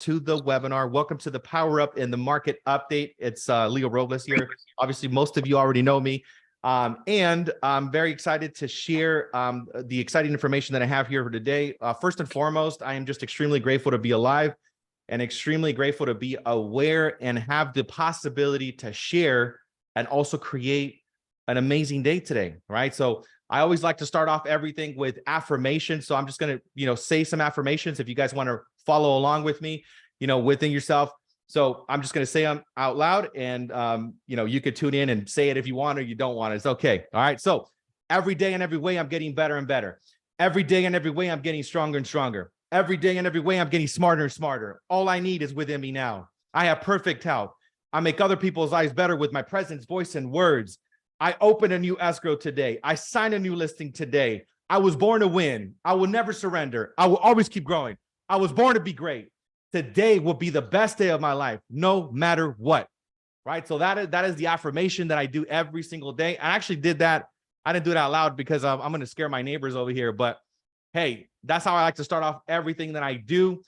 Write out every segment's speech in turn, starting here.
to the webinar. Welcome to the Power Up in the Market Update. It's Leo Robles here. Obviously, most of you already know me. And I'm very excited to share the exciting information that I have here for today. First and foremost, I am just extremely grateful to be alive and extremely grateful to be aware and have the possibility to share and also create an amazing day today, right? So I always like to start off everything with affirmation. So I'm just going to, say some affirmations if you guys want to follow along with me, within yourself. So I'm just going to say them out loud and, you could tune in and say it if you want or you don't want it. It's okay. All right. So every day and every way, I'm getting better and better. Every day and every way, I'm getting stronger and stronger. Every day and every way, I'm getting smarter and smarter. All I need is within me now. I have perfect health. I make other people's lives better with my presence, voice, and words. I open a new escrow today. I sign a new listing today. I was born to win. I will never surrender. I will always keep growing. I was born to be great. Today will be the best day of my life, no matter what, right? So that is the affirmation that I do every single day. I actually did that. I didn't do it out loud because I'm going to scare my neighbors over here. But hey, that's how I like to start off everything that I do.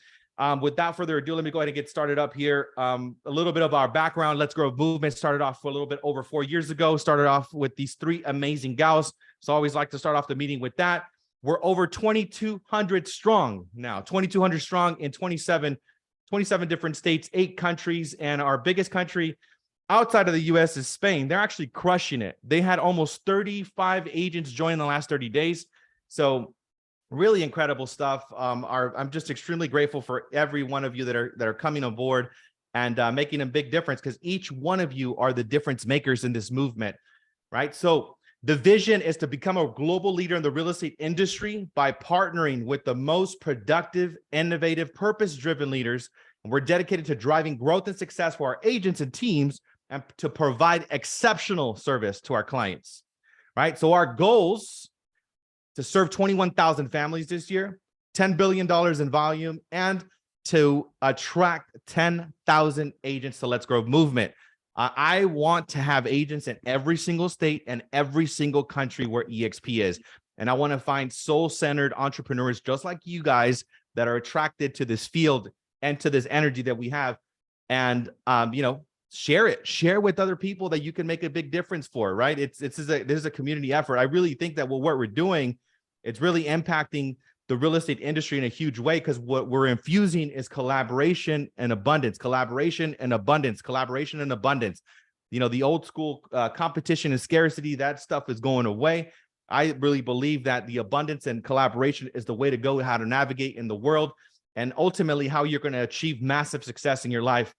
Without further ado, let me go ahead and get started up here. A little bit of our background. Let's Grow movement started off for a little bit over 4 years ago. Started off with these 3 amazing gals. So I always like to start off the meeting with that. We're over 2,200 strong now, 2,200 strong in 27 different states, 8 countries. And our biggest country outside of the US is Spain. They're actually crushing it. They had almost 35 agents join in the last 30 days. So really incredible stuff. I'm just extremely grateful for every one of you that are coming on board and making a big difference, because each one of you are the difference makers in this movement, right? So the vision is to become a global leader in the real estate industry by partnering with the most productive, innovative, purpose-driven leaders. And we're dedicated to driving growth and success for our agents and teams and to provide exceptional service to our clients, right? So our goals: to serve 21,000 families this year, $10 billion in volume, and to attract 10,000 agents to Let's Grow movement. I want to have agents in every single state and every single country where EXP is. And I want to find soul-centered entrepreneurs just like you guys that are attracted to this field and to this energy that we have. And, share with other people that you can make a big difference for, right? This is a community effort. I really think that what we're doing, it's really impacting the real estate industry in a huge way, because what we're infusing is collaboration and abundance, collaboration and abundance, collaboration and abundance. The old school competition and scarcity, that stuff is going away. I really believe that the abundance and collaboration is the way to go, how to navigate in the world, and ultimately how you're going to achieve massive success in your life.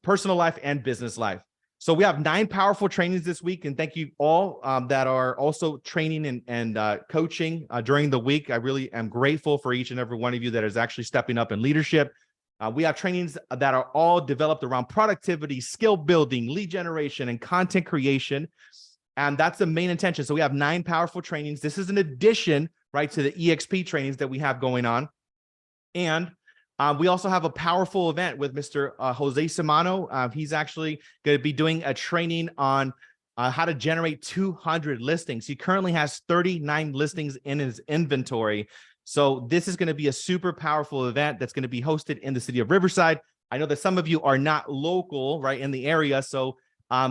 Personal life and business life. So we have 9 powerful trainings this week, and thank you all that are also training and coaching during the week. I really am grateful for each and every one of you that is actually stepping up in leadership. We have trainings that are all developed around productivity, skill building, lead generation, and content creation. And that's the main intention. So we have 9 powerful trainings. This is an addition, right, to the EXP trainings that we have going on. And we also have a powerful event with Mr. Jose Simano. He's actually going to be doing a training on how to generate 200 listings. He currently has 39 listings in his inventory. So this is going to be a super powerful event that's going to be hosted in the city of Riverside. I know that some of you are not local, right, in the area. So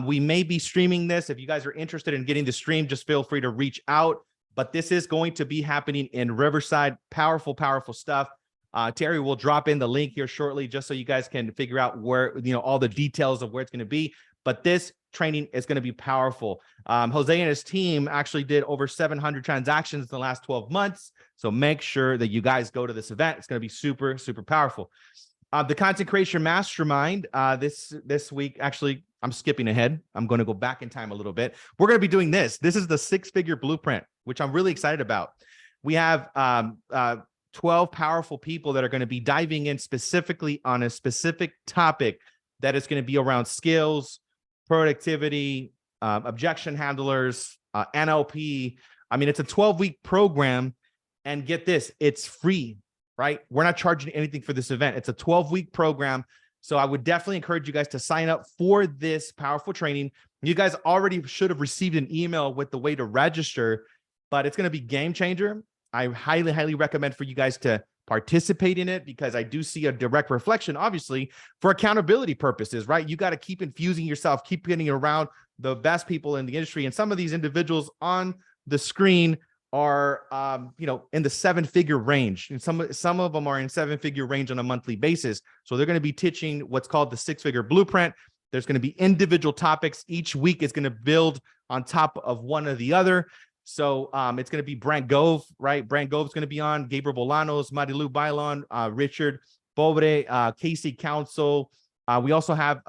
we may be streaming this. If you guys are interested in getting the stream, just feel free to reach out. But this is going to be happening in Riverside. Powerful, powerful stuff. Terry will drop in the link here shortly, just so you guys can figure out where, all the details of where it's going to be. But this training is going to be powerful. Jose and his team actually did over 700 transactions in the last 12 months. So make sure that you guys go to this event. It's going to be super, super powerful. The Content Creation Mastermind, this week, actually, I'm skipping ahead. I'm going to go back in time a little bit. We're going to be doing this. This is the 6-figure blueprint, which I'm really excited about. We have 12 powerful people that are going to be diving in specifically on a specific topic that is going to be around skills, productivity, objection handlers, NLP. I mean, it's a 12-week program, and get this, it's free, right? We're not charging anything for this event. It's a 12-week program. So I would definitely encourage you guys to sign up for this powerful training. You guys already should have received an email with the way to register, but it's going to be game changer. I highly, highly recommend for you guys to participate in it, because I do see a direct reflection, obviously, for accountability purposes, right? You got to keep infusing yourself, keep getting around the best people in the industry. And some of these individuals on the screen are, in the 7-figure range. And some of them are in 7-figure range on a monthly basis. So they're going to be teaching what's called the 6-figure blueprint. There's going to be individual topics. Each week is going to build on top of one or the other. So it's going to be Brant Gove, right? Brant Gove is going to be on, Gabriel Bolanos, Marilu Bailon, Richard Pobre, Casey Council. We also have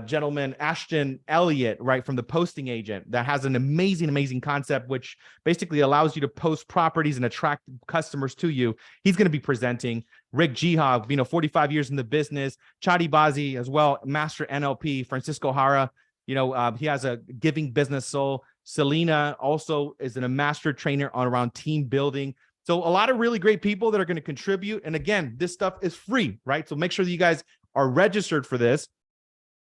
gentleman Ashton Elliott, right, from The Posting Agent, that has an amazing concept, which basically allows you to post properties and attract customers to you. He's going to be presenting. Rick Jihov, 45 years in the business. Chadi Bazi as well, master NLP. Francisco Hara, he has a giving business soul. Selena also is a master trainer on around team building. So a lot of really great people that are going to contribute. And again, this stuff is free, right? So make sure that you guys are registered for this.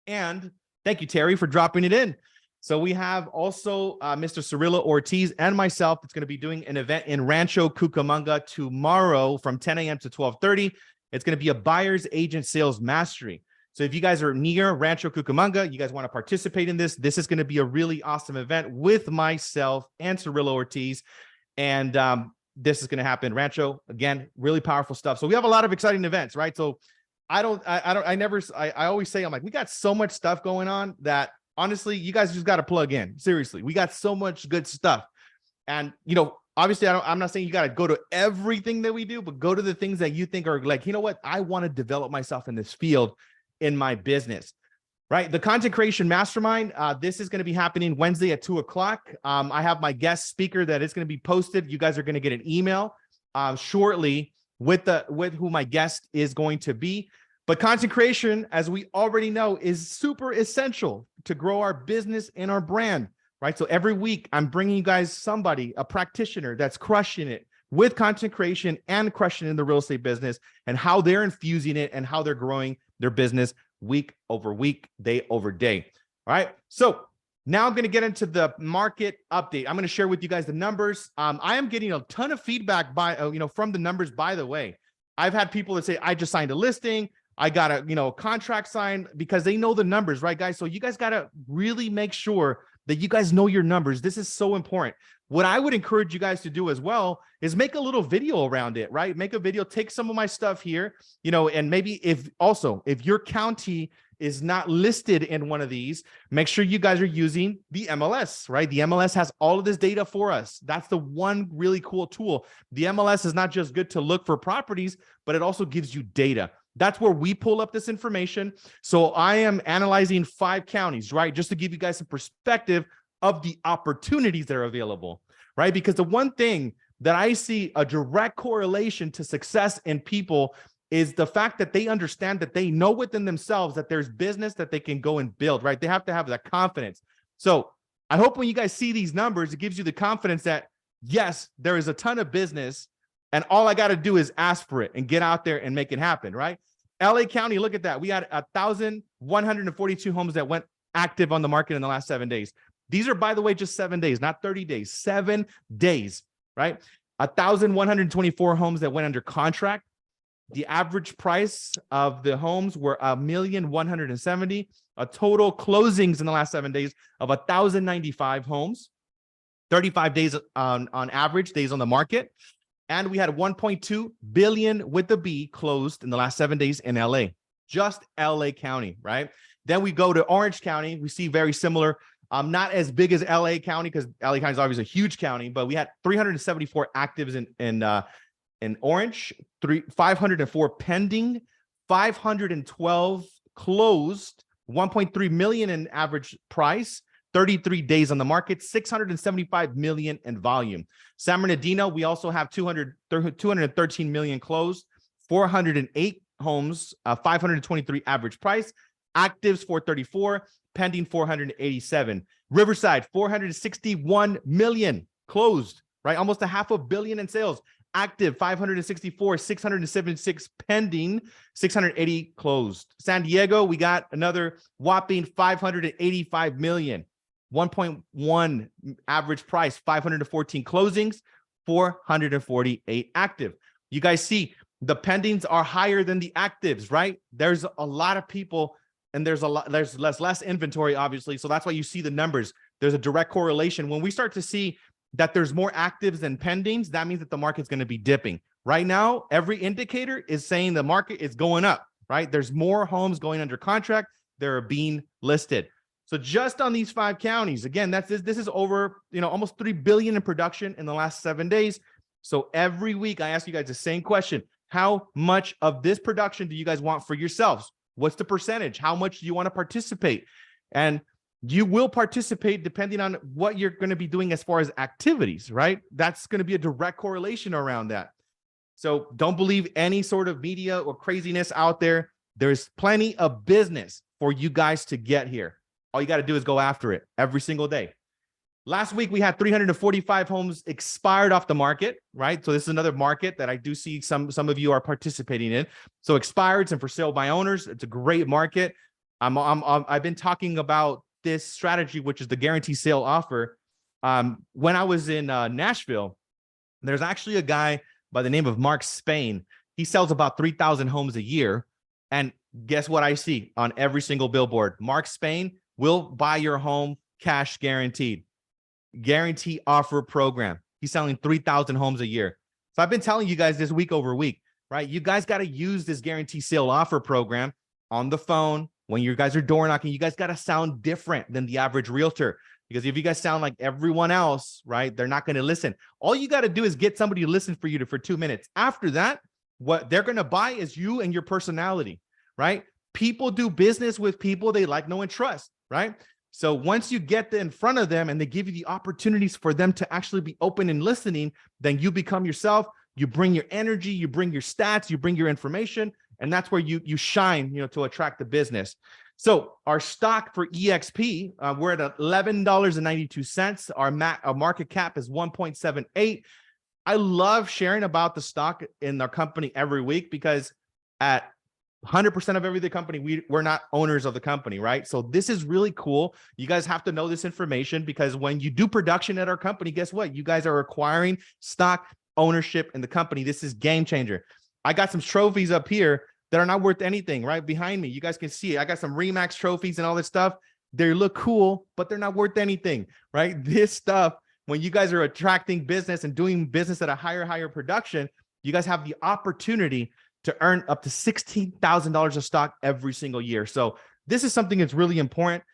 And thank you, Terry, for dropping it in. So we have also Mr. Cirillo Ortiz and myself that's going to be doing an event in Rancho Cucamonga tomorrow from 10 a.m. to 12:30. It's going to be a buyer's agent sales mastery. So if you guys are near Rancho Cucamonga, you guys want to participate in this, this is going to be a really awesome event with myself and Cirillo Ortiz. And this is going to happen. Rancho, again, really powerful stuff. So we have a lot of exciting events, right? So I always say, I'm like, we got so much stuff going on that honestly, you guys just got to plug in. Seriously, we got so much good stuff. And, obviously I'm not saying you got to go to everything that we do, but go to the things that you think are like, what? I want to develop myself in this field in my business, right? The Content Creation Mastermind, this is going to be happening Wednesday at 2:00. I have my guest speaker that is going to be posted. You guys are going to get an email shortly with who my guest is going to be. But content creation, as we already know, is super essential to grow our business and our brand, right? So every week I'm bringing you guys somebody, a practitioner that's crushing it with content creation and crushing in the real estate business, and how they're infusing it and how they're growing their business week over week, day over day. All right. So now I'm going to get into the market update. I'm going to share with you guys the numbers. I am getting a ton of feedback from the numbers. By the way, I've had people that say, I just signed a listing. I got a contract signed, because they know the numbers, right, guys? So you guys got to really make sure that you guys know your numbers. This is so important. What I would encourage you guys to do as well is make a little video around it, right? Make a video, take some of my stuff here, and maybe if your county is not listed in one of these, make sure you guys are using the MLS, right? The MLS has all of this data for us. That's the one really cool tool. The MLS is not just good to look for properties, but it also gives you data. That's where we pull up this information. So I am analyzing 5 counties, right? Just to give you guys some perspective of the opportunities that are available, right? Because the one thing that I see a direct correlation to success in people is the fact that they understand, that they know within themselves that there's business that they can go and build, right? They have to have that confidence. So I hope when you guys see these numbers, it gives you the confidence that, yes, there is a ton of business, and all I got to do is ask for it and get out there and make it happen, right? LA County, look at that. We had 1,142 homes that went active on the market in the last 7 days. These are, by the way, just 7 days, not 30 days, 7 days, right? 1,124 homes that went under contract. The average price of the homes were $1,170,000. A total closings in the last 7 days of 1,095 homes, 35 days on average days on the market. And we had 1.2 billion with the B closed in the last 7 days in LA, just LA County, right? Then we go to Orange County. We see very similar, not as big as LA County, because LA County is obviously a huge county, but we had 374 actives in Orange, 504 pending, 512 closed, 1.3 million in average price, 33 days on the market, 675 million in volume. San Bernardino, we also have 213 million closed, 408 homes, 523 average price, actives 434, pending 487. Riverside, 461 million closed, right? Almost $500 million in sales. Active 564, 676 pending, 680 closed. San Diego, we got another whopping 585 million, 1.1 average price, 514 closings, 448 active. You guys see the pendings are higher than the actives, right? There's a lot of people and there's less inventory, obviously. So that's why you see the numbers. There's a direct correlation. When we start to see that there's more actives than pendings, that means that the market's going to be dipping. Right now, every indicator is saying the market is going up, right? There's more homes going under contract. They're being listed. So just on these 5 counties, again, this is over, almost 3 billion in production in the last 7 days. So every week I ask you guys the same question. How much of this production do you guys want for yourselves? What's the percentage? How much do you want to participate? And you will participate depending on what you're going to be doing as far as activities, right? That's going to be a direct correlation around that. So don't believe any sort of media or craziness out there. There's plenty of business for you guys to get here. All you got to do is go after it every single day. Last week, we had 345 homes expired off the market, right? So this is another market that I do see some of you are participating in. So expireds and for sale by owners, it's a great market. I've been talking about this strategy, which is the guarantee sale offer. When I was in Nashville, there's actually a guy by the name of Mark Spain. He sells about 3,000 homes a year. And guess what I see on every single billboard? Mark Spain will buy your home cash guaranteed. Guarantee offer program. He's selling 3,000 homes a year. So I've been telling you guys this week over week, right? You guys got to use this guarantee sale offer program on the phone. When you guys are door knocking, you guys got to sound different than the average realtor. Because if you guys sound like everyone else, right, they're not going to listen. All you got to do is get somebody to listen for you for 2 minutes. After that, what they're going to buy is you and your personality, right? People do business with people they like, know, and trust, right? So once you get in front of them and they give you the opportunities for them to actually be open and listening, then you become yourself. You bring your energy, you bring your stats, you bring your information, and that's where you shine, to attract the business. So our stock for EXP, we're at $11.92. Our market cap is 1.78. I love sharing about the stock in our company every week because at 100% of every company, we're not owners of the company, right? So this is really cool. You guys have to know this information because when you do production at our company, guess what? You guys are acquiring stock ownership in the company. This is game changer. I got some trophies up here that are not worth anything right behind me. You guys can see it. I got some Remax trophies and all this stuff. They look cool, but they're not worth anything, right? This stuff, when you guys are attracting business and doing business at a higher production, you guys have the opportunity to earn up to $16,000 of stock every single year. So this is something that's really important.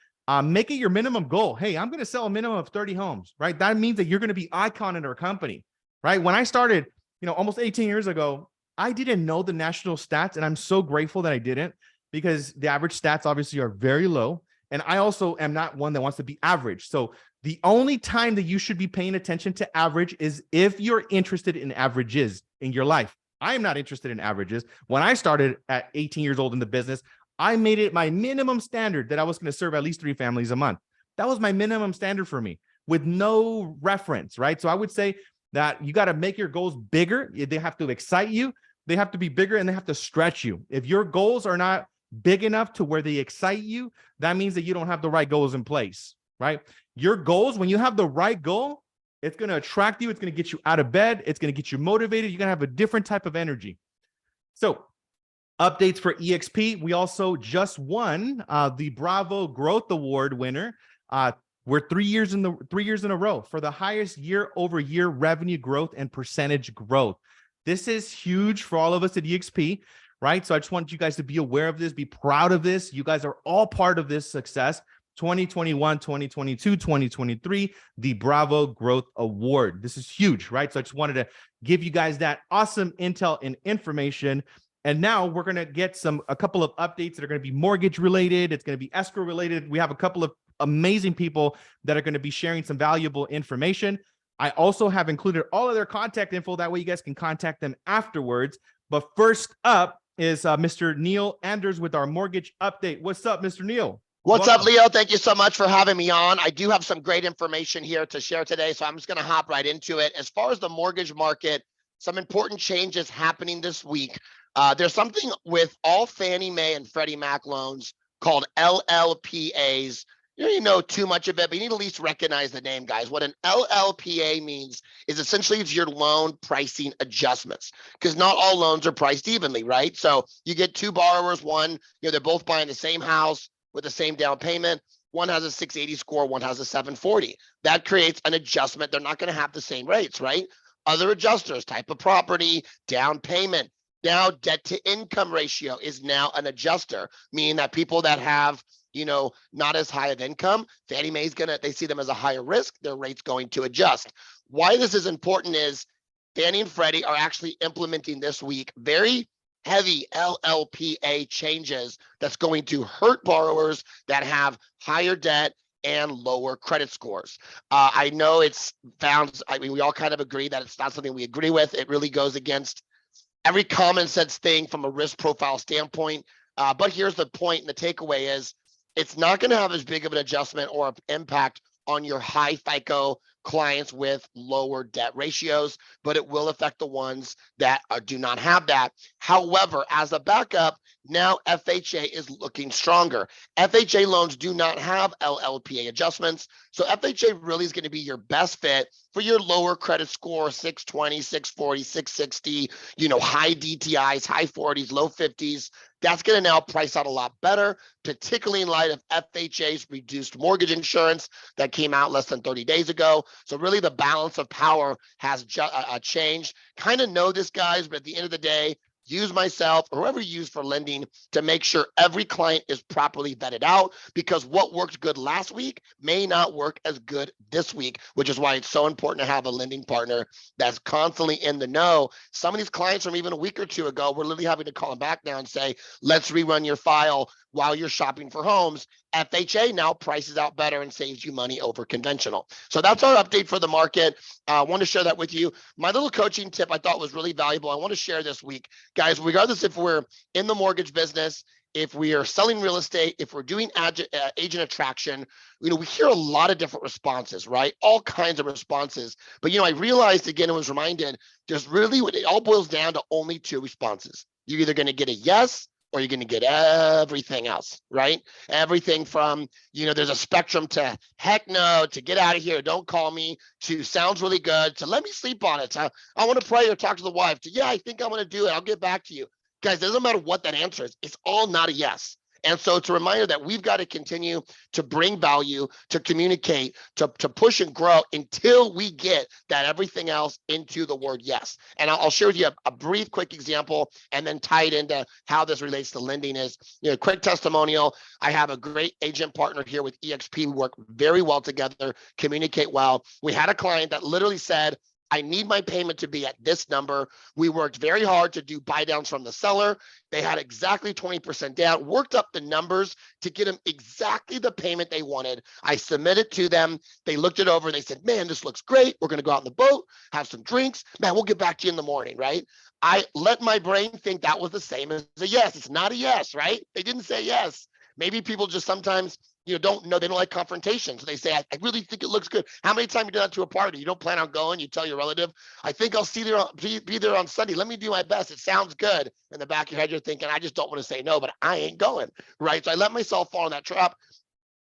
Make it your minimum goal. Hey, I'm going to sell a minimum of 30 homes, right? That means that you're going to be icon in our company, right? When I started, almost 18 years ago, I didn't know the national stats, and I'm so grateful that I didn't because the average stats obviously are very low. And I also am not one that wants to be average. So the only time that you should be paying attention to average is if you're interested in averages in your life. I am not interested in averages. When I started at 18 years old in the business, I made it my minimum standard that I was going to serve at least 3 families a month. That was my minimum standard for me with no reference, right? So I would say that you got to make your goals bigger. They have to excite you. They have to be bigger and they have to stretch you. If your goals are not big enough to where they excite you, that means that you don't have the right goals in place, right? Your goals, when you have the right goal, it's going to attract you. It's going to get you out of bed. It's going to get you motivated. You're going to have a different type of energy. So updates for EXP. We also just won the Bravo Growth Award winner. We're 3 years in a row for the highest year-over-year revenue growth and percentage growth. This is huge for all of us at EXP, right? So I just want you guys to be aware of this, be proud of this. You guys are all part of this success. 2021, 2022, 2023, the Bravo Growth Award. This is huge, right? So I just wanted to give you guys that awesome intel and information. And now we're going to get a couple of updates that are going to be mortgage related. It's going to be escrow related. We have a couple of amazing people that are going to be sharing some valuable information. I also have included all of their contact info. That way you guys can contact them afterwards. But first up is Mr. Neil Anders with our mortgage update. What's up, Mr. Neil? What's up, Leo? Thank you so much for having me on. I do have some great information here to share today, so I'm just going to hop right into it. As far as the mortgage market, some important changes happening this week. There's something with all Fannie Mae and Freddie Mac loans called LLPAs. You don't know too much of it, but you need to at least recognize the name, guys. What an LLPA means is essentially it's your loan pricing adjustments, because not all loans are priced evenly, right? So you get two borrowers, one, they're both buying the same house with the same down payment. One has a 680 score, one has a 740. That creates an adjustment. They're not going to have the same rates, right? Other adjusters, type of property, down payment. Now, debt to income ratio is now an adjuster, meaning that people that have not as high of income, Fannie Mae's they see them as a higher risk, their rate's going to adjust. Why this is important is Fannie and Freddie are actually implementing this week very heavy LLPA changes that's going to hurt borrowers that have higher debt and lower credit scores. I know we all kind of agree that it's not something we agree with. It really goes against every common sense thing from a risk profile standpoint. But here's the point, and the takeaway is it's not going to have as big of an adjustment or impact on your high FICO clients with lower debt ratios, but it will affect the ones that do not have that. However, as a backup, now FHA is looking stronger. FHA loans do not have LLPA adjustments. So FHA really is going to be your best fit for your lower credit score, 620, 640, 660, high DTIs, high 40s, low 50s. That's going to now price out a lot better, particularly in light of FHA's reduced mortgage insurance that came out less than 30 days ago. So really the balance of power has changed. Kind of know this, guys, but at the end of the day, use myself or whoever you use for lending to make sure every client is properly vetted out, because what worked good last week may not work as good this week, which is why it's so important to have a lending partner that's constantly in the know. Some of these clients from even a week or two ago, we're literally having to call them back now and say, let's rerun your file while you're shopping for homes. FHA now prices out better and saves you money over conventional. So that's our update for the market. I want to share that with you. My little coaching tip I thought was really valuable. I want to share this week. Guys, regardless if we're in the mortgage business, if we are selling real estate, if we're doing agent attraction, we hear a lot of different responses, right? All kinds of responses. But, I realized again, I was reminded, there's really, it all boils down to only two responses. You're either going to get a yes or you're going to get everything else, right? Everything from, there's a spectrum to heck no, to get out of here, don't call me, to sounds really good, to let me sleep on it, to I want to pray or talk to the wife, to yeah, I think I'm going to do it, I'll get back to you. Guys, it doesn't matter what that answer is. It's all not a yes. And so it's a reminder that we've got to continue to bring value, to communicate, to push and grow until we get that everything else into the word yes. And I'll share with you a brief, quick example and then tie it into how this relates to lending is, quick testimonial. I have a great agent partner here with EXP. We work very well together, communicate well. We had a client that literally said, I need my payment to be at this number. We worked very hard to do buy downs from the seller. They had exactly 20% down, worked up the numbers to get them exactly the payment they wanted. I submitted to them. They looked it over and they said, man, this looks great. We're going to go out on the boat, have some drinks. Man, we'll get back to you in the morning, right? I let my brain think that was the same as a yes. It's not a yes, right? They didn't say yes. Maybe people just sometimes don't know, they don't like confrontation. So they say, I really think it looks good. How many times you do that to a party? You don't plan on going, you tell your relative, I think I'll be there on Sunday. Let me do my best. It sounds good. In the back of your head, you're thinking, I just don't want to say no, but I ain't going, right? So I let myself fall in that trap.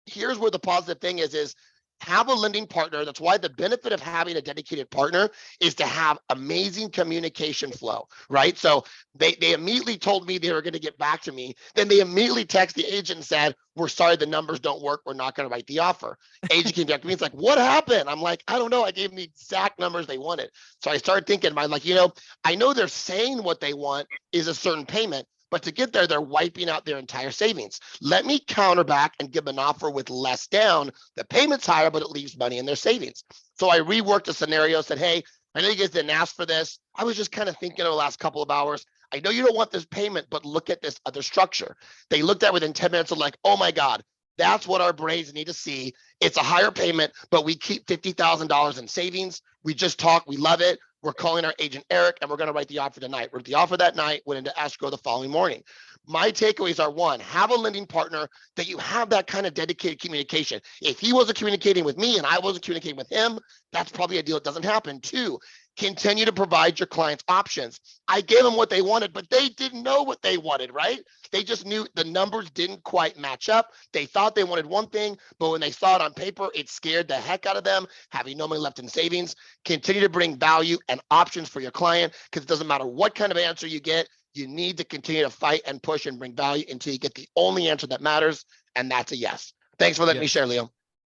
Here's where the positive thing is have a lending partner. That's why the benefit of having a dedicated partner is to have amazing communication flow, right? So they immediately told me they were going to get back to me. Then they immediately text the agent and said, we're sorry, the numbers don't work. We're not going to write the offer. Agent came back to me. It's like, what happened? I'm like, I don't know. I gave them the exact numbers they wanted. So I started thinking, I know they're saying what they want is a certain payment, but to get there, they're wiping out their entire savings. Let me counter back and give an offer with less down. The payment's higher, but it leaves money in their savings. So I reworked the scenario, said, hey, I know you guys didn't ask for this. I was just kind of thinking over the last couple of hours. I know you don't want this payment, but look at this other structure. They looked at it within 10 minutes of like, oh my God, that's what our brains need to see. It's a higher payment, but we keep $50,000 in savings. We just talk. We love it. We're calling our agent Eric, and we're going to write the offer tonight. Wrote the offer that night, went into escrow the following morning. My takeaways are: one, have a lending partner that you have that kind of dedicated communication. If he wasn't communicating with me and I wasn't communicating with him, that's probably a deal that doesn't happen. Two, Continue to provide your clients options. I gave them what they wanted, but they didn't know what they wanted, right? They just knew the numbers didn't quite match up. They thought they wanted one thing, but when they saw it on paper, it scared the heck out of them, having no money left in savings. Continue to bring value and options for your client, because it doesn't matter what kind of answer you get, you need to continue to fight and push and bring value until you get the only answer that matters, and that's a yes. Thanks for letting me share, Leo.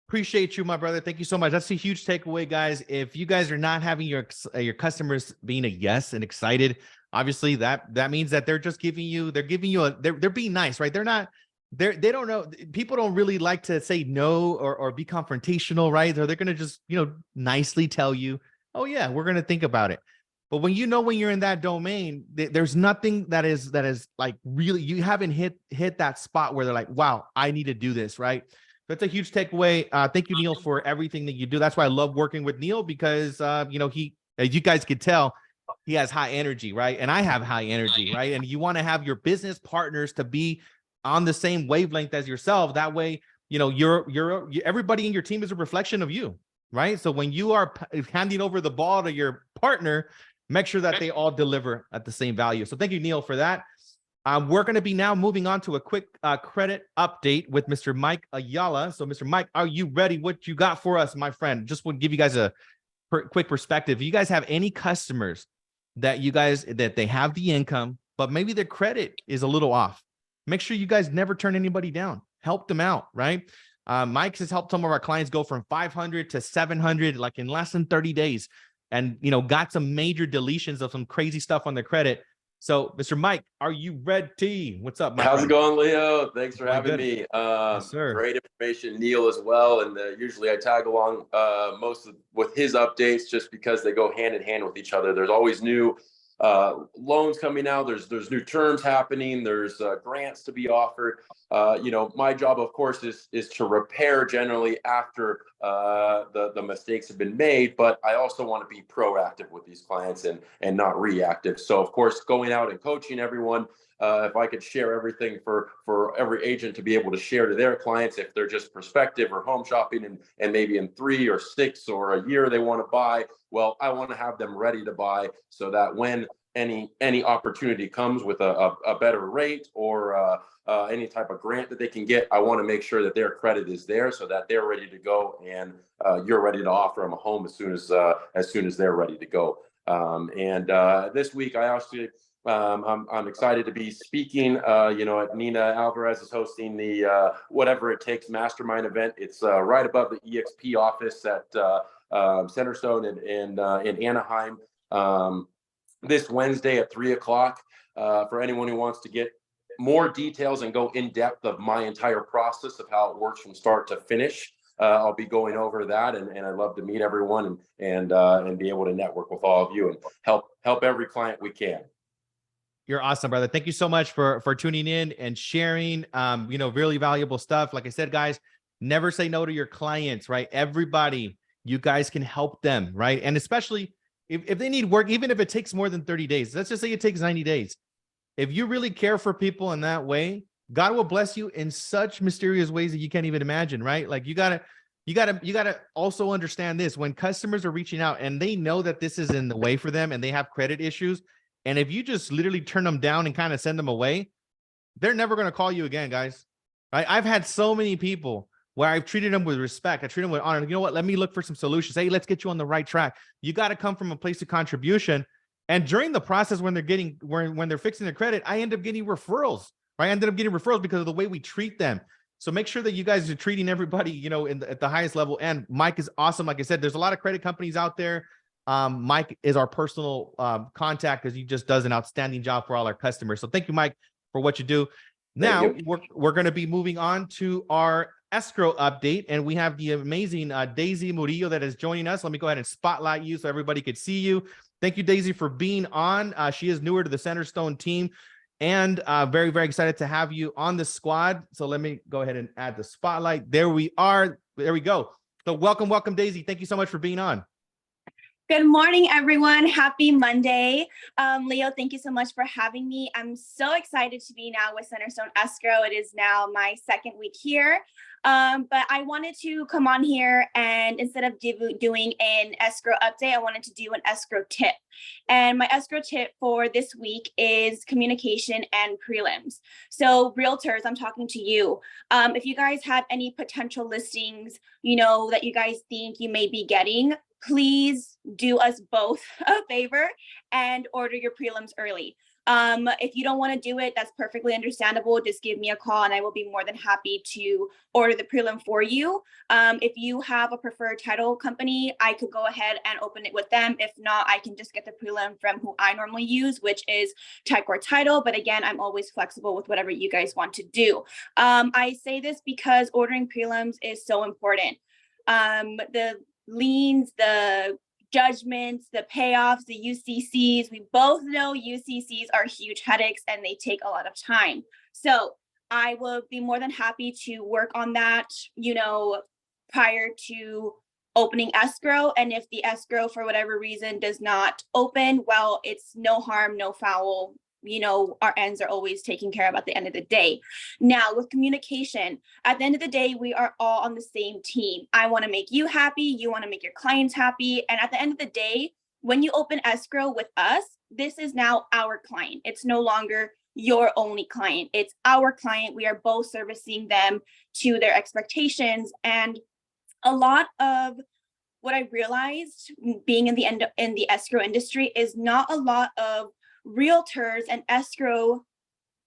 Appreciate you, my brother. Thank you so much. That's a huge takeaway, guys. If you guys are not having your customers being a yes and excited, obviously that means that they're just giving you, they're being nice, right? They don't know. People don't really like to say no or be confrontational, right? They're going to just, nicely tell you, oh yeah, we're going to think about it. But when you're in that domain, there's nothing that is like really, you haven't hit that spot where they're like, wow, I need to do this, right? That's a huge takeaway. Thank you, Neil, for everything that you do. That's why I love working with Neil, because he, as you guys could tell, he has high energy, right? And I have high energy, right? And you want to have your business partners to be on the same wavelength as yourself. That way, everybody in your team is a reflection of you, right? So when you are handing over the ball to your partner, make sure that they all deliver at the same value. So thank you, Neil, for that. We're going to be now moving on to a quick credit update with Mr. Mike Ayala. So, Mr. Mike, are you ready? What you got for us, my friend? Just want to give you guys a quick perspective. You guys have any customers that they have the income, but maybe their credit is a little off? Make sure you guys never turn anybody down. Help them out, right? Mike has helped some of our clients go from 500 to 700, like in less than 30 days, and got some major deletions of some crazy stuff on their credit. So, Mr. Mike, are you ready? What's up, Mike? How's it going, Leo? Thanks for having good. me. Yes, sir. Great information, Neil, as well. And usually I tag along with his updates just because they go hand in hand with each other. There's always new loans coming out. There's new terms happening. There's grants to be offered. My job, of course, is to repair generally after the mistakes have been made, but I also want to be proactive with these clients and not reactive. So, of course, going out and coaching everyone. If I could share everything for every agent to be able to share to their clients, if they're just prospective or home shopping and maybe in 3 or 6 or a year they want to buy, well, I want to have them ready to buy so that when any opportunity comes with a better rate or any type of grant that they can get, I want to make sure that their credit is there so that they're ready to go and you're ready to offer them a home as soon as they're ready to go. This week I actually. I'm excited to be speaking. Nina Alvarez is hosting the Whatever It Takes Mastermind event. It's right above the EXP office at Centerstone in Anaheim this Wednesday at 3:00. For anyone who wants to get more details and go in depth of my entire process of how it works from start to finish. I'll be going over that, and I'd love to meet everyone and be able to network with all of you and help every client we can. You're awesome, brother. Thank you so much for tuning in and sharing, really valuable stuff. Like I said, guys, never say no to your clients, right? Everybody, you guys can help them, right? And especially if they need work, even if it takes more than 30 days, let's just say it takes 90 days. If you really care for people in that way, God will bless you in such mysterious ways that you can't even imagine, right? Like you gotta also understand this. When customers are reaching out and they know that this is in the way for them and they have credit issues, and if you just literally turn them down and kind of send them away, they're never going to call you again, guys. Right? I've had so many people where I've treated them with respect. I treat them with honor. You know what? Let me look for some solutions. Hey, let's get you on the right track. You got to come from a place of contribution. And during the process, when they're fixing their credit, I end up getting referrals. Right? I ended up getting referrals because of the way we treat them. So make sure that you guys are treating everybody, at the highest level. And Mike is awesome. Like I said, there's a lot of credit companies out there. Mike is our personal contact because he just does an outstanding job for all our customers. So thank you, Mike, for what you do. Now we're going to be moving on to our escrow update, and we have the amazing Daisy Murillo that is joining us. Let me go ahead and spotlight you so everybody could see you. Thank you, Daisy, for being on. She is newer to the Centerstone team, and very, very excited to have you on the squad. So let me go ahead and add the spotlight. There we are. There we go. So welcome, Daisy. Thank you so much for being on. Good morning, everyone. Happy Monday. Leo, thank you so much for having me. I'm so excited to be now with Centerstone Escrow. It is now my second week here. But I wanted to come on here and instead of doing an escrow update, I wanted to do an escrow tip. And my escrow tip for this week is communication and prelims. So realtors, I'm talking to you. If you guys have any potential listings, that you guys think you may be getting, please do us both a favor and order your prelims early. If you don't want to do it, that's perfectly understandable. Just give me a call and I will be more than happy to order the prelim for you. If you have a preferred title company, I could go ahead and open it with them. If not, I can just get the prelim from who I normally use, which is Ticor Title. But again, I'm always flexible with whatever you guys want to do. I say this because ordering prelims is so important. The liens, the judgments, the payoffs, the UCCs. We both know UCCs are huge headaches and they take a lot of time. So I will be more than happy to work on that, prior to opening escrow. And if the escrow for whatever reason does not open, well, it's no harm, no foul. Our ends are always taken care of at the end of the day. Now with communication, at the end of the day, we are all on the same team. I want to make you happy. You want to make your clients happy. And at the end of the day, when you open escrow with us, this is now our client. It's no longer your only client. It's our client. We are both servicing them to their expectations. And a lot of what I realized being in the escrow industry is not a lot of realtors and escrow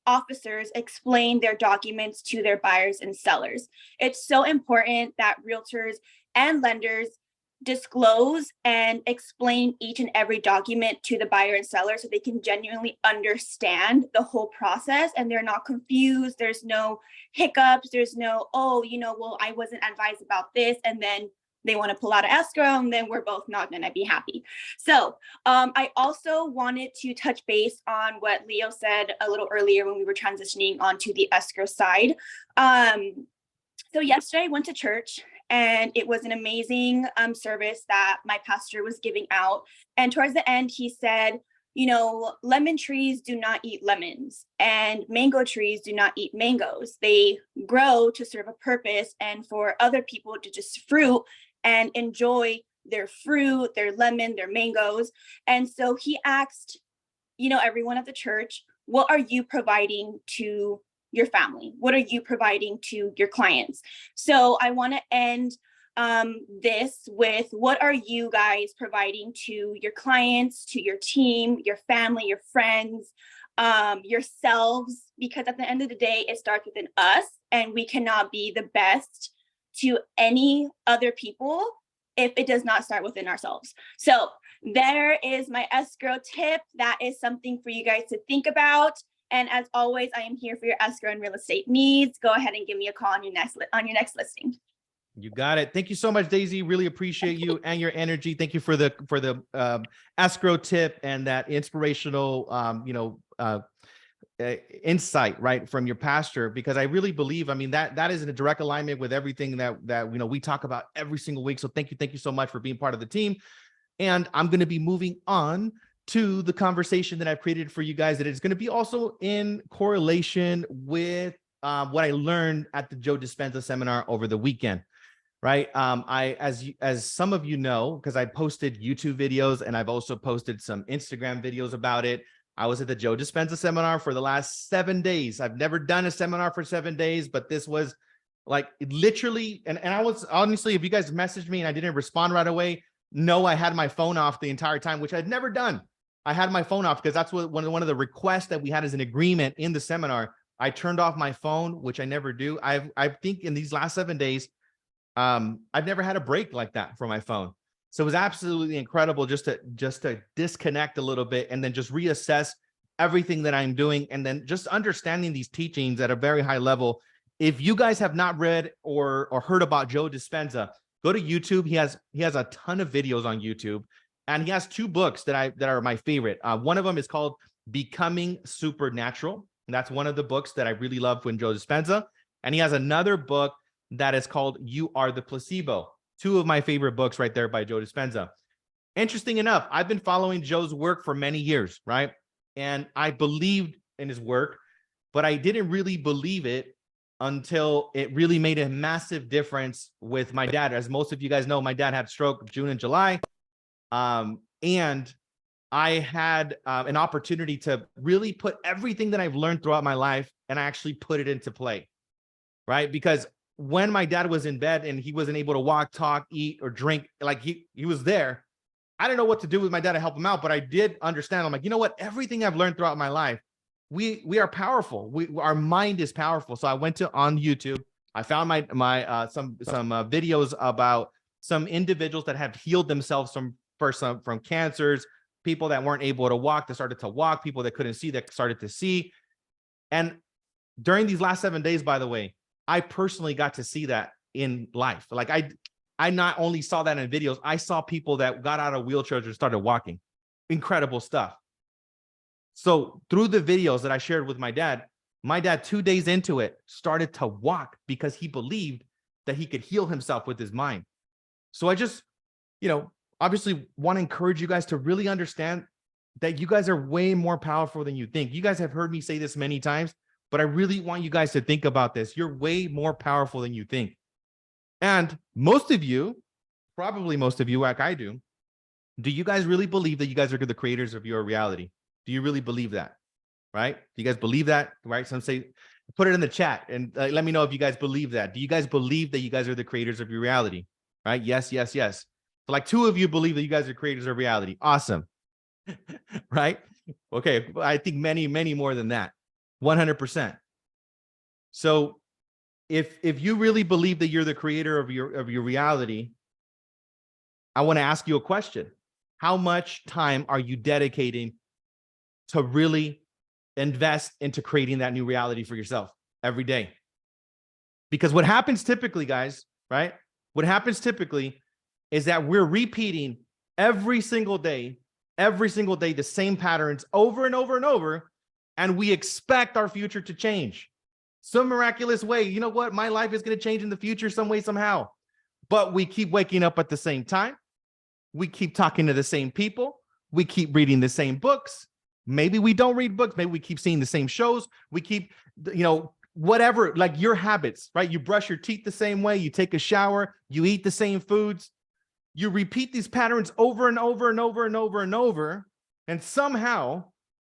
officers explain their documents to their buyers and sellers. It's so important that realtors and lenders disclose and explain each and every document to the buyer and seller so they can genuinely understand the whole process and they're not confused. There's no hiccups. There's no, well, I wasn't advised about this. And then they want to pull out of escrow and then we're both not going to be happy. So I also wanted to touch base on what Leo said a little earlier when we were transitioning onto the escrow side. So yesterday I went to church and it was an amazing service that my pastor was giving out. And towards the end, he said, lemon trees do not eat lemons and mango trees do not eat mangoes. They grow to serve a purpose and for other people to just fruit and enjoy their fruit, their lemon, their mangoes. And so he asked, everyone at the church, what are you providing to your family? What are you providing to your clients? So I want to end this with what are you guys providing to your clients, to your team, your family, your friends, yourselves, because at the end of the day, it starts within us and we cannot be the best to any other people if it does not start within ourselves. So there is my escrow tip. That is something for you guys to think about. And as always, I am here for your escrow and real estate needs. Go ahead and give me a call on your next listing. You got it. Thank you so much, Daisy. Really appreciate you and your energy. Thank you for the escrow tip and that inspirational, insight, right, from your pastor, because I really believe, that is in a direct alignment with everything that we talk about every single week. So thank you so much for being part of the team. And I'm going to be moving on to the conversation that I've created for you guys. That is going to be also in correlation with what I learned at the Joe Dispenza seminar over the weekend. Right. As some of you know, because I posted YouTube videos and I've also posted some Instagram videos about it. I was at the Joe Dispenza seminar for the last 7 days. I've never done a seminar for 7 days, but this was like literally, and I was honestly, if you guys messaged me and I didn't respond right away, no, I had my phone off the entire time, which I'd never done. I had my phone off because that's what one of the requests that we had as an agreement in the seminar. I turned off my phone, which I never do. I think in these last 7 days, I've never had a break like that for my phone. So it was absolutely incredible just to disconnect a little bit and then just reassess everything that I'm doing and then just understanding these teachings at a very high level. If you guys have not read or heard about Joe Dispenza, go to YouTube. He has a ton of videos on YouTube, and he has 2 books that are my favorite. One of them is called Becoming Supernatural. And that's one of the books that I really love when Joe Dispenza. And he has another book that is called You Are the Placebo. 2 of my favorite books right there by Joe Dispenza. Interesting enough, I've been following Joe's work for many years, right? And I believed in his work, but I didn't really believe it until it really made a massive difference with my dad. As most of you guys know, my dad had stroke June and July. And I had an opportunity to really put everything that I've learned throughout my life and I actually put it into play, right? Because when my dad was in bed and he wasn't able to walk, talk, eat, or drink, like he was there, I didn't know what to do with my dad to help him out, but I did understand. I'm like, you know what? Everything I've learned throughout my life, we are powerful. Our mind is powerful. So I went on YouTube. I found some videos about some individuals that have healed themselves from cancers, people that weren't able to walk that started to walk, people that couldn't see that started to see. And during these last 7 days, by the way, I personally got to see that in life. Like I not only saw that in videos, I saw people that got out of wheelchairs and started walking. Incredible stuff. So through the videos that I shared with my dad 2 days into it started to walk because he believed that he could heal himself with his mind. So I just, obviously want to encourage you guys to really understand that you guys are way more powerful than you think. You guys have heard me say this many times, but I really want you guys to think about this. You're way more powerful than you think. And most of you, probably most of you like I do you guys really believe that you guys are the creators of your reality? Do you really believe that? Right? Do you guys believe that? Right? Some say, put it in the chat and let me know if you guys believe that. Do you guys believe that you guys are the creators of your reality? Right? Yes, yes, yes. So like 2 of you believe that you guys are creators of reality. Awesome. Right? Okay. I think many, many more than that. 100%. So if you really believe that you're the creator of your reality, I want to ask you a question. How much time are you dedicating to really invest into creating that new reality for yourself every day? Because what happens typically, guys, right? What happens typically is that we're repeating every single day, the same patterns over and over and over, and we expect our future to change. Some miraculous way, you know what? My life is going to change in the future some way, somehow. But we keep waking up at the same time. We keep talking to the same people. We keep reading the same books. Maybe we don't read books. Maybe we keep seeing the same shows. We keep, whatever, like your habits, right? You brush your teeth the same way. You take a shower. You eat the same foods. You repeat these patterns over and over and over and over and over. And somehow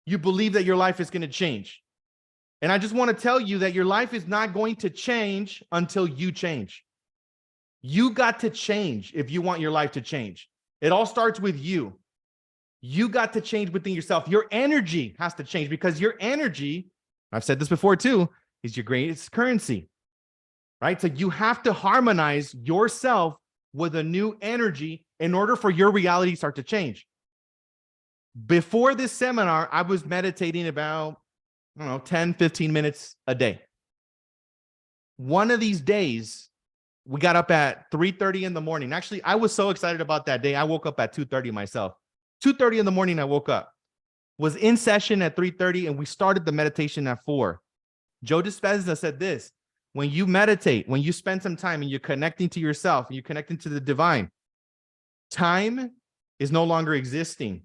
you believe that your life is going to change. And I just want to tell you that your life is not going to change until you change. You got to change if you want your life to change. It all starts with you. You got to change within yourself. Your energy has to change because your energy, I've said this before too, is your greatest currency, right? So you have to harmonize yourself with a new energy in order for your reality to start to change. Before this seminar, I was meditating about, 10, 15 minutes a day. One of these days, we got up at 3:30 in the morning. Actually, I was so excited about that day. I woke up at 2:30 myself. 2:30 in the morning, I woke up. Was in session at 3:30, and we started the meditation at 4. Joe Dispenza said this: when you meditate, when you spend some time and you're connecting to yourself, and you're connecting to the divine, time is no longer existing.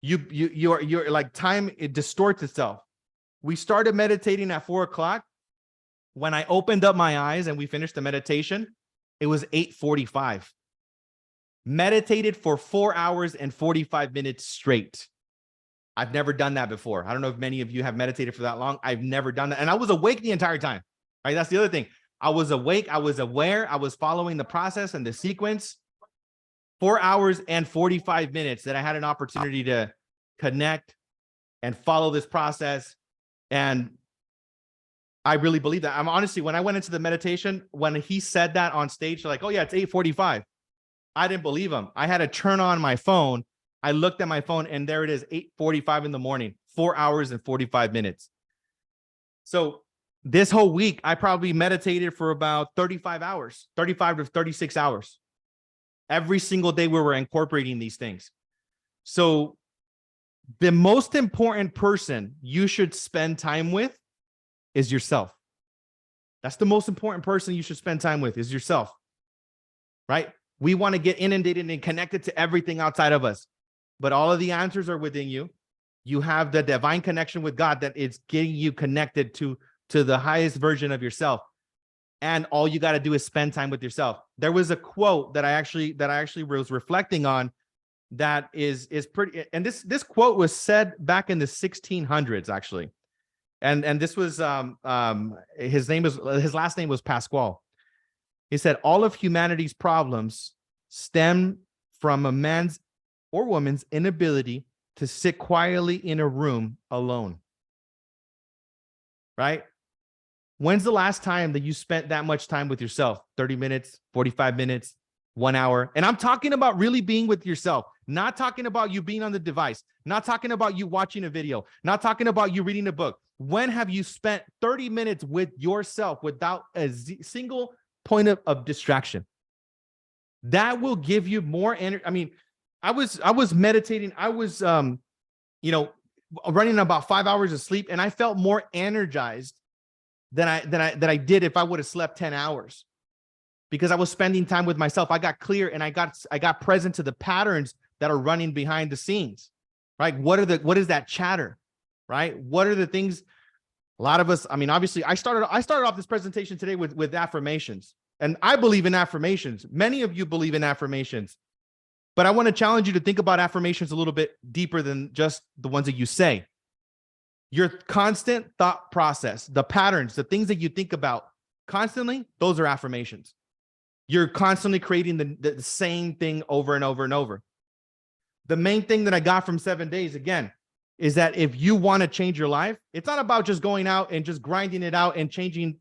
You're like time, it distorts itself. We started meditating at 4 o'clock. When I opened up my eyes and we finished the meditation, it was 8:45. Meditated for 4 hours and 45 minutes straight. I've never done that before. I don't know if many of you have meditated for that long. I've never done that. And I was awake the entire time, right? That's the other thing. I was awake. I was aware. I was following the process and the sequence. 4 hours and 45 minutes that I had an opportunity to connect and follow this process. And I really believe that. I'm honestly, when I went into the meditation, when he said that on stage, like, oh yeah, it's 8:45. I didn't believe him. I had to turn on my phone. I looked at my phone and there it is, 8:45 in the morning, 4 hours and 45 minutes. So this whole week, I probably meditated for about 35 hours, 35 to 36 hours. Every single day we were incorporating these things. So the most important person you should spend time with is yourself. That's the most important person you should spend time with is yourself, right? We want to get inundated and connected to everything outside of us. But all of the answers are within you. You have the divine connection with God that is getting you connected to the highest version of yourself. And all you got to do is spend time with yourself. There was a quote that I actually was reflecting on that is pretty, and this quote was said back in the 1600s, actually. And this was his last name was Pascal. He said, all of humanity's problems stem from a man's or woman's inability to sit quietly in a room alone. Right? When's the last time that you spent that much time with yourself? 30 minutes, 45 minutes, 1 hour. And I'm talking about really being with yourself, not talking about you being on the device, not talking about you watching a video, not talking about you reading a book. When have you spent 30 minutes with yourself without a single point of distraction? That will give you more energy. I mean, I was meditating. I was, running about 5 hours of sleep, and I felt more energized than I did if I would have slept 10 hours, because I was spending time with myself. I got clear, and I got present to the patterns that are running behind the scenes, right? What is that chatter, right? What are the things? A lot of us, I mean, obviously I started off this presentation today with affirmations, and I believe in affirmations. Many of you believe in affirmations, but I want to challenge you to think about affirmations a little bit deeper than just the ones that you say. Your constant thought process, the patterns, the things that you think about constantly, those are affirmations. You're constantly creating the same thing over and over and over. The main thing that I got from 7 days, again, is that if you want to change your life, it's not about just going out and just grinding it out and changing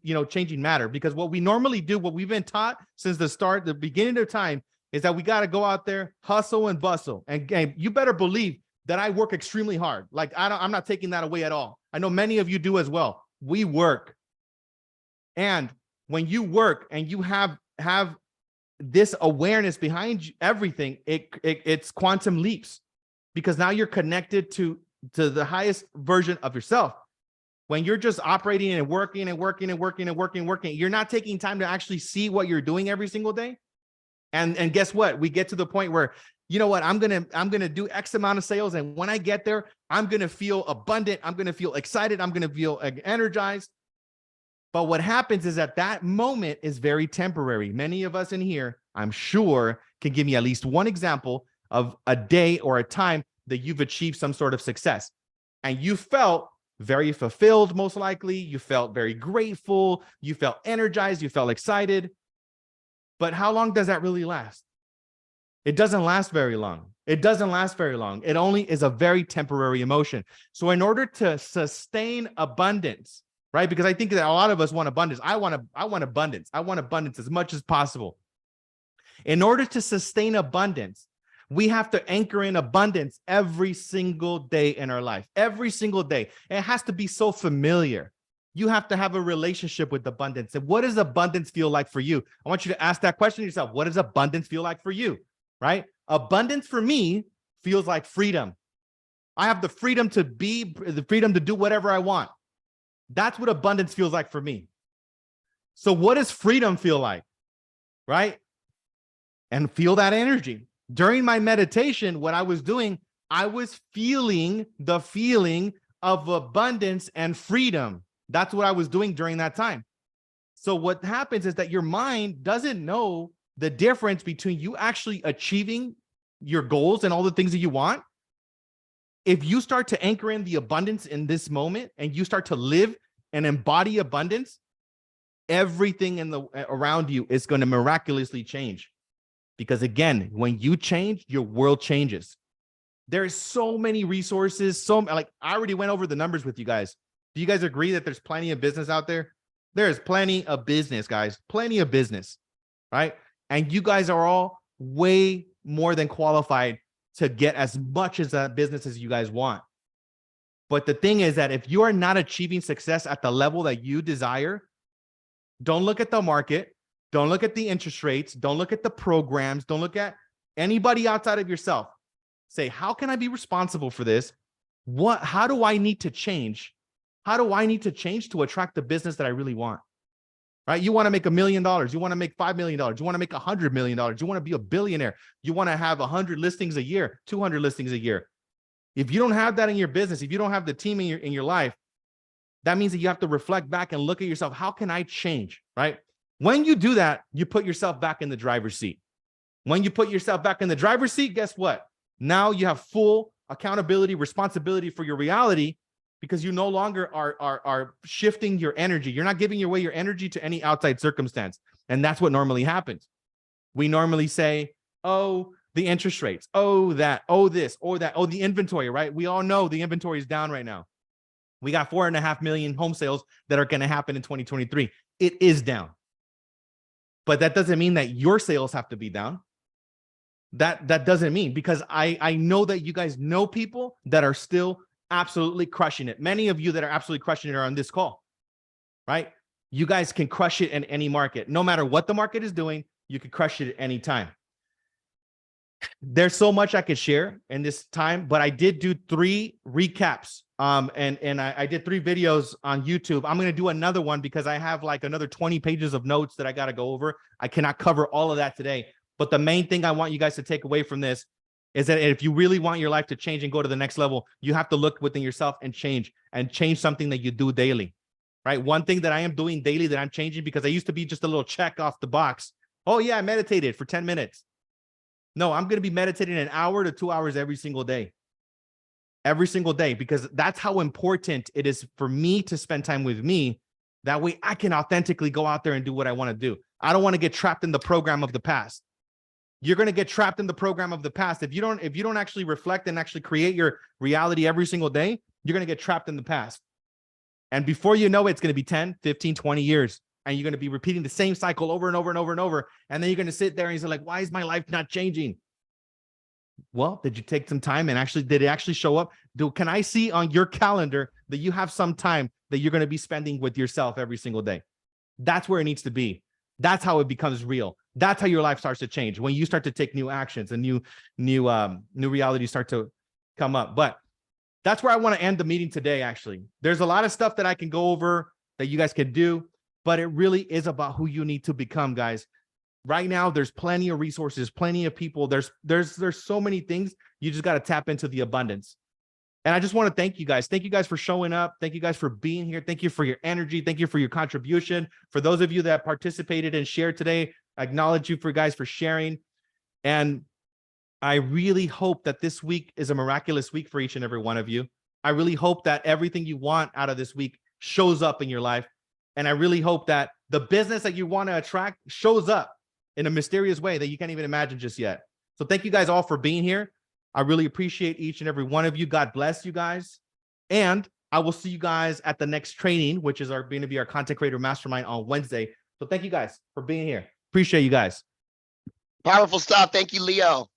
matter. Because what we normally do, what we've been taught since the beginning of time, is that we got to go out there, hustle and bustle. And you better believe that I work extremely hard. Like, I'm not taking that away at all. I know many of you do as well. We work. And when you work and you have this awareness behind everything, it's quantum leaps, because now you're connected to the highest version of yourself. When you're just operating and working, you're not taking time to actually see what you're doing every single day. And guess what? We get to the point where, you know what, I'm gonna do X amount of sales, and when I get there, I'm gonna feel abundant, I'm gonna feel excited, I'm gonna feel energized. But what happens is that moment is very temporary. Many of us in here, I'm sure, can give me at least one example of a day or a time that you've achieved some sort of success, and you felt very fulfilled. Most likely you felt very grateful, you felt energized, you felt excited. But how long does that really last? It doesn't last very long. It doesn't last very long. It only is a very temporary emotion. So in order to sustain abundance, right? Because I think that a lot of us want abundance. I want abundance. I want abundance as much as possible. In order to sustain abundance, we have to anchor in abundance every single day in our life. Every single day. It has to be so familiar. You have to have a relationship with abundance. And what does abundance feel like for you? I want you to ask that question to yourself. What does abundance feel like for you? Right? Abundance for me feels like freedom. I have the freedom to do whatever I want. That's what abundance feels like for me. So what does freedom feel like? Right? And feel that energy. During my meditation, what I was doing, I was feeling the feeling of abundance and freedom. That's what I was doing during that time. So what happens is that your mind doesn't know the difference between you actually achieving your goals and all the things that you want. If you start to anchor in the abundance in this moment and you start to live and embody abundance, everything around you is going to miraculously change. Because again, when you change, your world changes. There's so many resources. I already went over the numbers with you guys. Do you guys agree that there's plenty of business out there? There's plenty of business, guys. Plenty of business, right? And you guys are all way more than qualified to get as much as that business as you guys want. But the thing is that if you are not achieving success at the level that you desire, don't look at the market. Don't look at the interest rates. Don't look at the programs. Don't look at anybody outside of yourself. Say, how can I be responsible for this? How do I need to change? How do I need to change to attract the business that I really want? right? You want to make $1 million. You want to make $5 million. You want to make $100 million. You want to be a billionaire. You want to have 100 listings a year, 200 listings a year. If you don't have that in your business, if you don't have the team in your life, that means that you have to reflect back and look at yourself. How can I change, right? When you do that, you put yourself back in the driver's seat. When you put yourself back in the driver's seat, guess what? Now you have full accountability, responsibility for your reality, because you no longer are shifting your energy. You're not giving away your energy to any outside circumstance. And that's what normally happens. We normally say, oh, the interest rates, oh, that, oh, this, or that, oh, the inventory, right? We all know the inventory is down right now. We got 4.5 million home sales that are going to happen in 2023. It is down. But that doesn't mean that your sales have to be down. That doesn't mean, because I know that you guys know people that are still absolutely crushing it. Many of you that are absolutely crushing it are on this call, right? You guys can crush it in any market. No matter what the market is doing, you can crush it at any time. There's so much I could share in this time, but I did do 3 recaps. And I did 3 videos on YouTube. I'm going to do another one because I have like another 20 pages of notes that I got to go over. I cannot cover all of that today. But the main thing I want you guys to take away from this is that if you really want your life to change and go to the next level, you have to look within yourself and change something that you do daily, right? One thing that I am doing daily that I'm changing, because I used to be just a little check off the box. Oh yeah, I meditated for 10 minutes. No, I'm going to be meditating 1 hour to 2 hours every single day, because that's how important it is for me to spend time with me. That way I can authentically go out there and do what I want to do. I don't want to get trapped in the program of the past. You're going to get trapped in the program of the past. If you don't actually reflect and actually create your reality every single day, you're going to get trapped in the past. And before you know it, it's going to be 10, 15, 20 years. And you're going to be repeating the same cycle over and over and over and over. And then you're going to sit there and you're like, why is my life not changing? Well, did you take some time and did it actually show up? Can I see on your calendar that you have some time that you're going to be spending with yourself every single day? That's where it needs to be. That's how it becomes real. That's how your life starts to change, when you start to take new actions and new realities start to come up. But that's where I want to end the meeting today. Actually, there's a lot of stuff that I can go over that you guys can do, but it really is about who you need to become, guys. Right now, there's plenty of resources, plenty of people. There's so many things. You just got to tap into the abundance. And I just want to thank you guys. Thank you guys for showing up. Thank you guys for being here. Thank you for your energy. Thank you for your contribution. For those of you that participated and shared today, I acknowledge you for sharing. And I really hope that this week is a miraculous week for each and every one of you. I really hope that everything you want out of this week shows up in your life. And I really hope that the business that you want to attract shows up in a mysterious way that you can't even imagine just yet. So thank you guys all for being here. I really appreciate each and every one of you. God bless you guys. And I will see you guys at the next training, which is going to be our Content Creator Mastermind on Wednesday. So thank you guys for being here. Appreciate you guys. Powerful stuff. Thank you, Leo.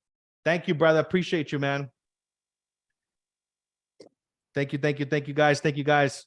Thank you, brother. Appreciate you, man. Thank you, guys. Thank you, guys.